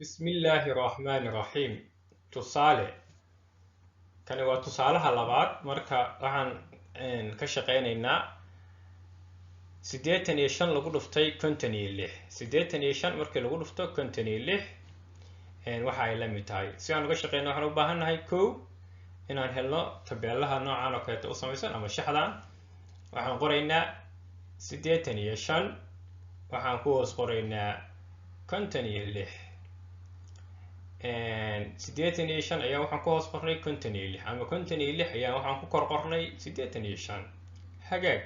بسم الله الرحمن الرحيم tusaale kani waa tusaalaha labaad marka waxaan ka shaqeynaynaa 85 lagu dhuftay 56 85 markii lagu dhufto 56 waxa ay la mid tahay si aan uga shaqeyno waxaan u baahannahay kow inaan helno tabeelaha noocan oo kale u samaysan ama shaxdan waxaan qoraynaa 85 waxaan ku hoos qoraynaa 56 85 ayaa waxaan ku hoos qornay 56 ama 56 ayaa waxaan ku kor qornay 85 hagaag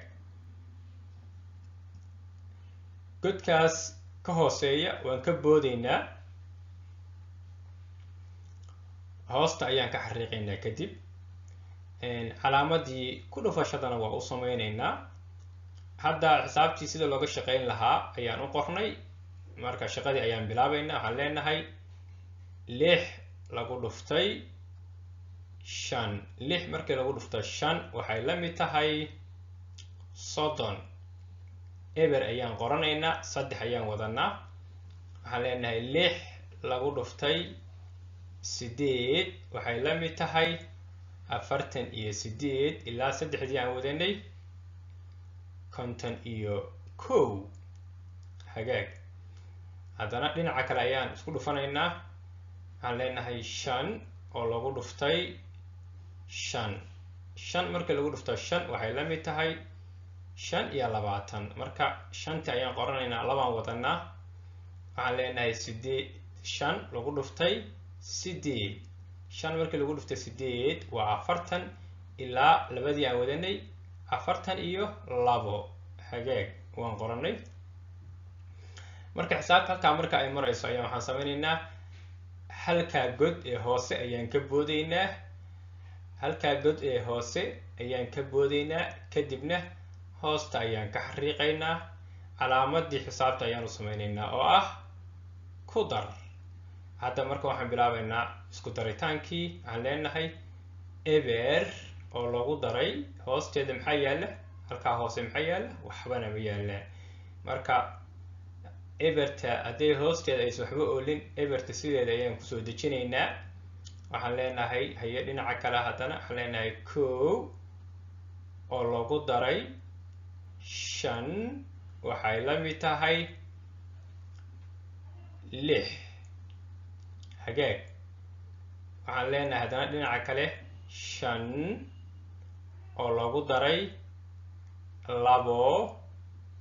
godkaas ka hooseeya waan ka boodaynaa hoosta ayaan ka xariiqaynaa kadib calaamadii ku dhufashadana waa u sameynaynaa hadda xisaabtii sida looga shaqeyn lahaa ayaan u qornay marka shaqadii ayaan bilaabaynaa waxaan leenahay 6 lagu dhuftay 5 6 markii lagu dhufto 5 waxay la mid tahay 30 eber ayaan qoranaynaa 3 ayaan wadanaa waxaan leenahay 6 lagu dhuftay 8 waxay la mid tahay 48 ilaa 3dii aan wadanay 51 hagaag haddana dhinaca kale ayaan isku dhufanaynaa waxaan leenahay 5 oo lagu dhuftay 5 5 markii lagu dhufto 5 waxay la mid tahay 25 marka 5 ayaan qoranaynaa labaan wadanaa waxaan leenahay 5 lagu dhuftay 8 5 markii lagu dhuftay 8 waa 40 ilaa labadii aan wadanay 42 hagaag waan qoranay marka xisaabta halkaa marka ay marayso ayaan waxaan sameynaynaa halkaa god ee hoose ayaan ka boodaynaa halkaa god ee hoose ayaan ka boodaynaa kadibna hoosta ayaan ka xariiqaynaa calaamadii xisaabta ayaan u sameynaynaa oo ah ku dar hadda marka waxaan bilaabaynaa isku daritaankii waxaan leenahay eber oo lagu daray hoosteeda maxaa yaala halkaa hoose maxaa yaala waxbana ma yaala marka eberta haddii hoosteeda aysan waxba oolin eberta sideeda ayaan kusoo dejinaynaa waxaan leenahay haye dhinaca kale haddana waxaan leenahay 1 oo lagu daray 5 waxay la mid tahay 6 hagaag waxaan leenahay haddana dhinaca kale 5 oo lagu daray 2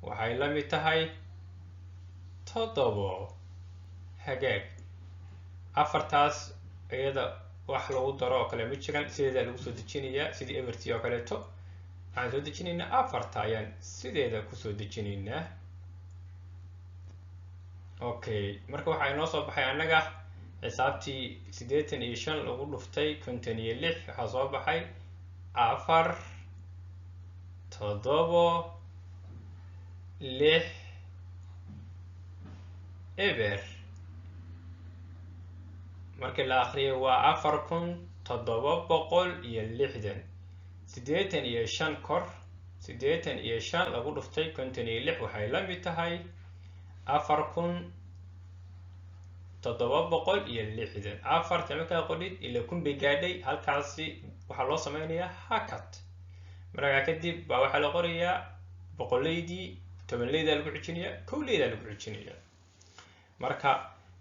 waxay la mid tahay 7 hagaag afartaas iyada wax lagu daro oo kale ma jiraan sideeda lagu soo dejinayaa sidii everty oo kaleeto waxaan soo dejinaynaa afarta ayaan sideeda kusoo dejinaynaa okay marka waxaa inoo soo baxay annaga xisaabtii 85 lagu dhuftay 56 waxaa soo baxay 4 7 6 eber markii la akhriyay waa 4760 85 kor 85 lagu dhuftay 56 waxay la mid tahay 4760 afarta markaa qodhid ilaa kun bay gaadhay halkaasi waxaa loo sameynayaa hakad markaa kadib baa waxaa la qorayaa boqoleydii tobanleydaa lagu xijinayaa kowleydaa lagu xijinayaa marka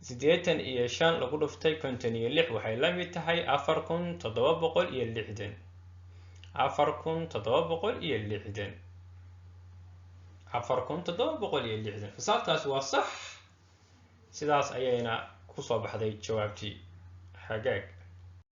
85 lagu dhuftay 56 waxay la mid tahay 4760 4760 xisaabtaasi waa sax sidaas ayayna ku soo baxday jawaabtii hagaag